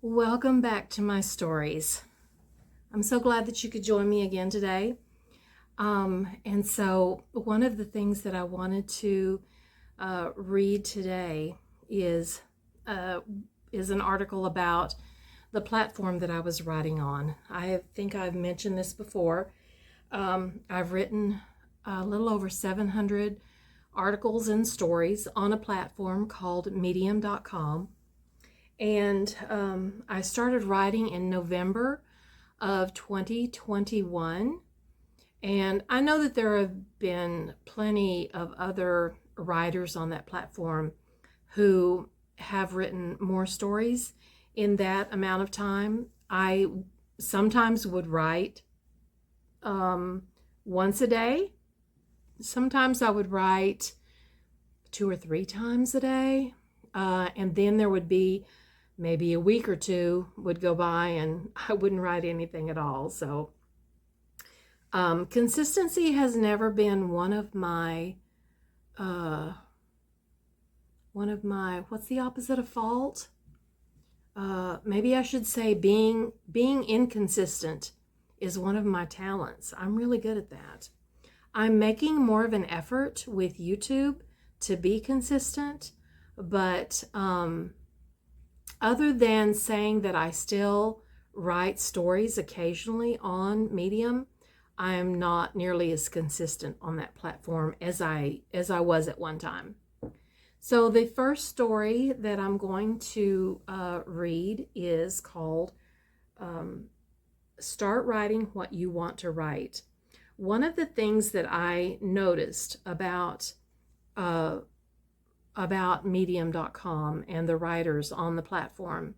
Welcome back to my stories. I'm so glad that you could join me again today. And so one of the things that I wanted to read today is an article about the platform that I was writing on. I think I've mentioned this before. I've written a little over 700 articles and stories on a platform called medium.com. And I started writing in November of 2021. And I know that there have been plenty of other writers on that platform who have written more stories in that amount of time. I sometimes would write once a day. Sometimes I would write 2 or 3 times a day. And then there would be maybe a week or two would go by and I wouldn't write anything at all. So consistency has never been one of my, what's the opposite of fault? Maybe I should say being inconsistent is one of my talents. I'm really good at that. I'm making more of an effort with YouTube to be consistent, but other than saying that I still write stories occasionally on Medium, I am not nearly as consistent on that platform as I was at one time. So the first story that I'm going to read is called Start Writing What You Want to Write. One of the things that I noticed about medium.com and the writers on the platform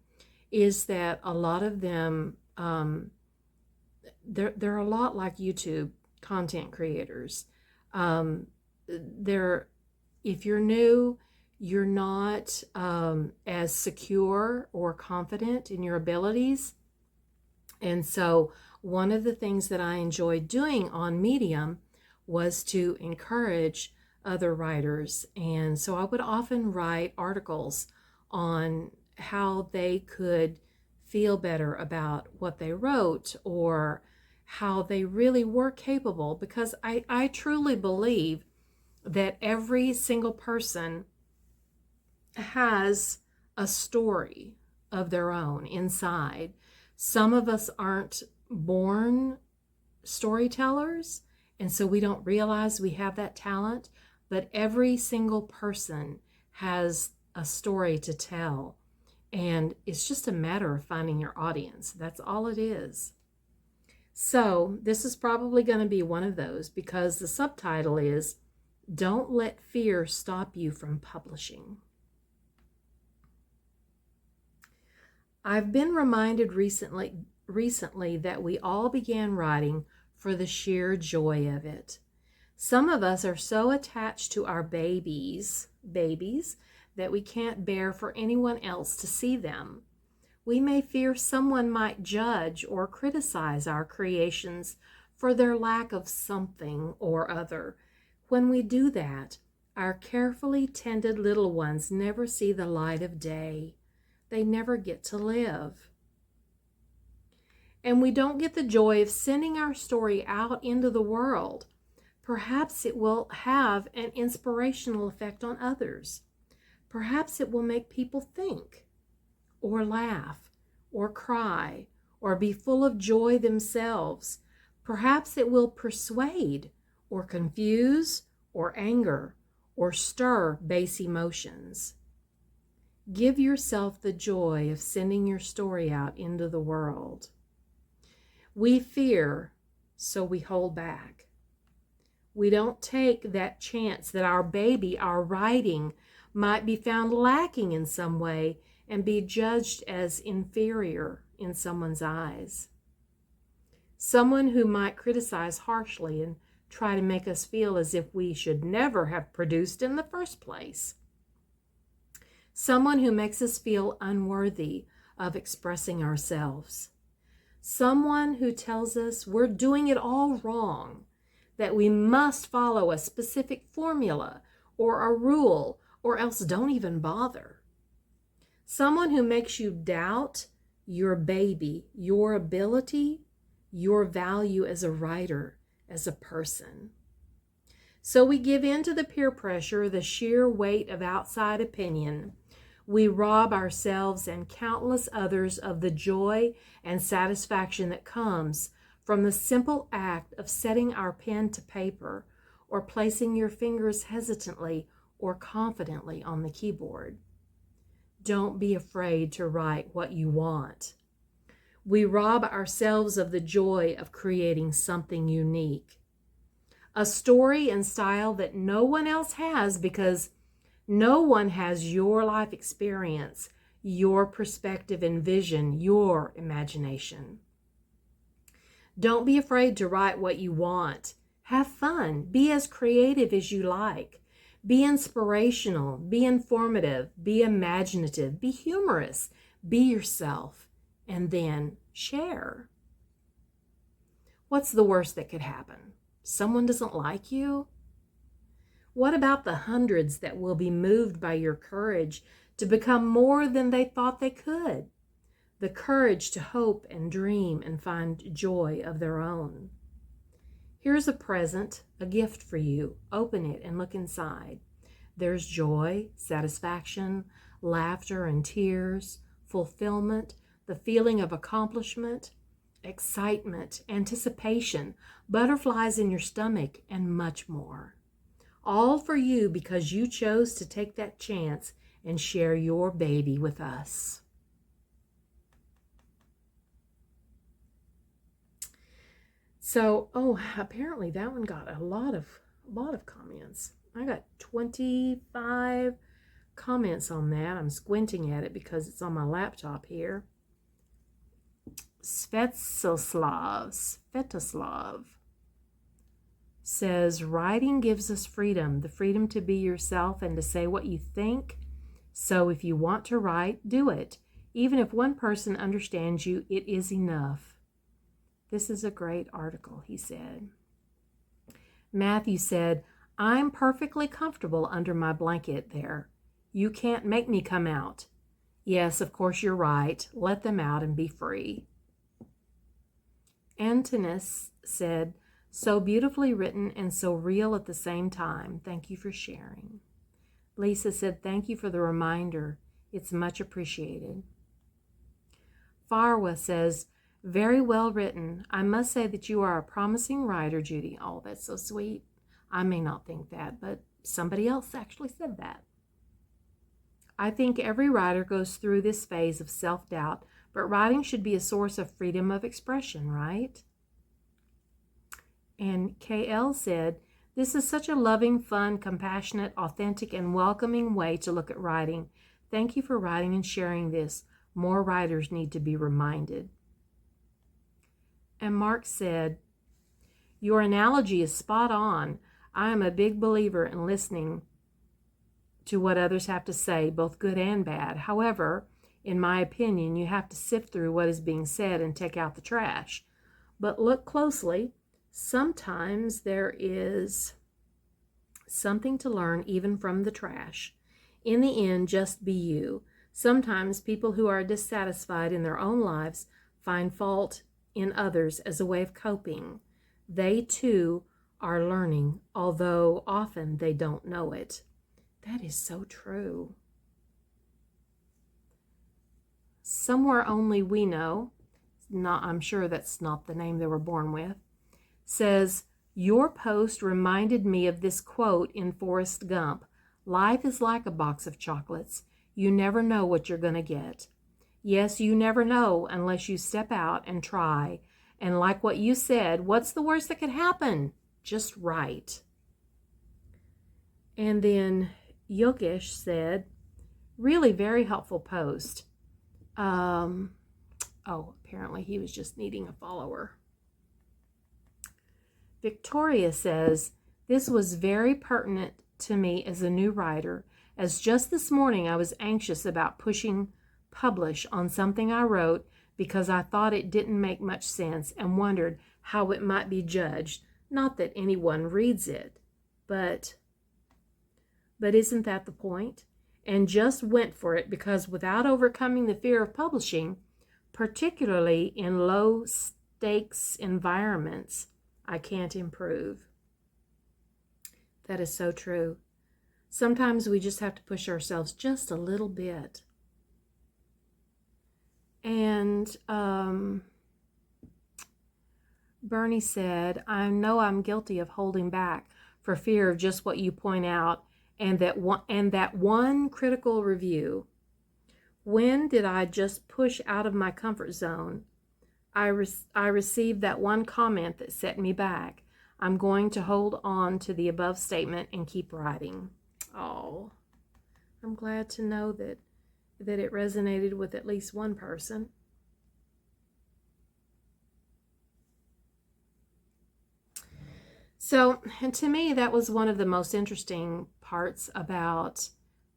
is that a lot of them, they're a lot like YouTube content creators. If you're new, you're not as secure or confident in your abilities. And so one of the things that I enjoyed doing on Medium was to encourage other writers. And so I would often write articles on how they could feel better about what they wrote or how they really were capable, because I truly believe that every single person has a story of their own inside. Some of us aren't born storytellers, and so we don't realize we have that talent. But every single person has a story to tell, and it's just a matter of finding your audience. That's all it is. So this is probably going to be one of those, because the subtitle is Don't Let Fear Stop You from Publishing. I've been reminded recently that we all began writing for the sheer joy of it. Some of us are so attached to our babies, that we can't bear for anyone else to see them. We may fear someone might judge or criticize our creations for their lack of something or other. When we do that, our carefully tended little ones never see the light of day. They never get to live. And we don't get the joy of sending our story out into the world. Perhaps it will have an inspirational effect on others. Perhaps it will make people think, or laugh, or cry, or be full of joy themselves. Perhaps it will persuade, or confuse, or anger, or stir base emotions. Give yourself the joy of sending your story out into the world. We fear, so we hold back. We don't take that chance that our baby, our writing, might be found lacking in some way and be judged as inferior in someone's eyes. Someone who might criticize harshly and try to make us feel as if we should never have produced in the first place. Someone who makes us feel unworthy of expressing ourselves. Someone who tells us we're doing it all wrong, that we must follow a specific formula or a rule, or else don't even bother. Someone who makes you doubt your baby, your ability, your value as a writer, as a person. So we give in to the peer pressure, the sheer weight of outside opinion. We rob ourselves and countless others of the joy and satisfaction that comes from the simple act of setting our pen to paper or placing your fingers hesitantly or confidently on the keyboard. Don't be afraid to write what you want. We rob ourselves of the joy of creating something unique. A story and style that no one else has, because no one has your life experience, your perspective and vision, your imagination. Don't be afraid to write what you want. Have fun. Be as creative as you like. Be inspirational. Be informative. Be imaginative. Be humorous. Be yourself. And then share. What's the worst that could happen? Someone doesn't like you? What about the hundreds that will be moved by your courage to become more than they thought they could? The courage to hope and dream and find joy of their own. Here's a present, a gift for you. Open it and look inside. There's joy, satisfaction, laughter and tears, fulfillment, the feeling of accomplishment, excitement, anticipation, butterflies in your stomach, and much more. All for you because you chose to take that chance and share your baby with us. So, apparently that one got a lot of comments. I got 25 comments on that. I'm squinting at it because it's on my laptop here. Svetoslav says, writing gives us freedom, the freedom to be yourself and to say what you think. So if you want to write, do it. Even if one person understands you, it is enough. This is a great article, he said. Matthew said, I'm perfectly comfortable under my blanket there. You can't make me come out. Yes, of course you're right. Let them out and be free. Antonis said, so beautifully written and so real at the same time. Thank you for sharing. Lisa said, thank you for the reminder. It's much appreciated. Farwa says, very well written. I must say that you are a promising writer, Judy. Oh, that's so sweet. I may not think that, but somebody else actually said that. I think every writer goes through this phase of self-doubt, but writing should be a source of freedom of expression, right? And KL said, this is such a loving, fun, compassionate, authentic, and welcoming way to look at writing. Thank you for writing and sharing this. More writers need to be reminded. And Mark said, your analogy is spot on. I am a big believer in listening to what others have to say, both good and bad. However, in my opinion, you have to sift through what is being said and take out the trash. But look closely. Sometimes there is something to learn even from the trash. In the end, just be you. Sometimes people who are dissatisfied in their own lives find fault in others as a way of coping. They too are learning, although often they don't know it. That is so true. Somewhere Only We Know, I'm sure that's not the name they were born with, says, your post reminded me of this quote in Forrest Gump. Life is like a box of chocolates. You never know what you're going to get. Yes, you never know unless you step out and try. And like what you said, what's the worst that could happen? Just write. And then Yogesh said, really very helpful post. Apparently he was just needing a follower. Victoria says, this was very pertinent to me as a new writer, as just this morning I was anxious about pushing publish on something I wrote because I thought it didn't make much sense and wondered how it might be judged. Not that anyone reads it, but isn't that the point? And just went for it because without overcoming the fear of publishing, particularly in low stakes environments, I can't improve. That is so true. Sometimes we just have to push ourselves just a little bit. And Bernie said, I know I'm guilty of holding back for fear of just what you point out, and that one critical review. When did I just push out of my comfort zone? I received that one comment that set me back. I'm going to hold on to the above statement and keep writing. Oh, I'm glad to know that it resonated with at least one person. So, and to me, that was one of the most interesting parts about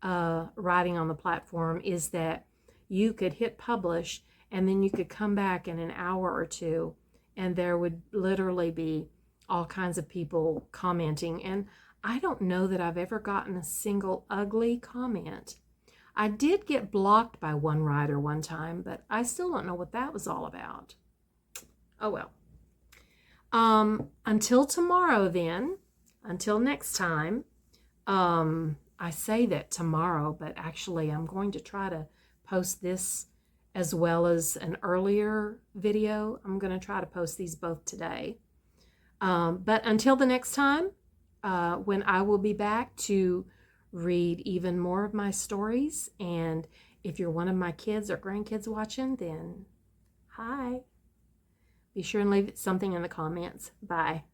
writing on the platform, is that you could hit publish and then you could come back in an hour or two and there would literally be all kinds of people commenting. And I don't know that I've ever gotten a single ugly comment. I did get blocked by one writer one time, but I still don't know what that was all about. Oh well. Until tomorrow then, until next time, I say that tomorrow, but actually I'm going to try to post this as well as an earlier video. I'm going to try to post these both today. But until the next time, when I will be back to read even more of my stories, and if you're one of my kids or grandkids watching, then hi. Be sure and leave something in the comments. Bye.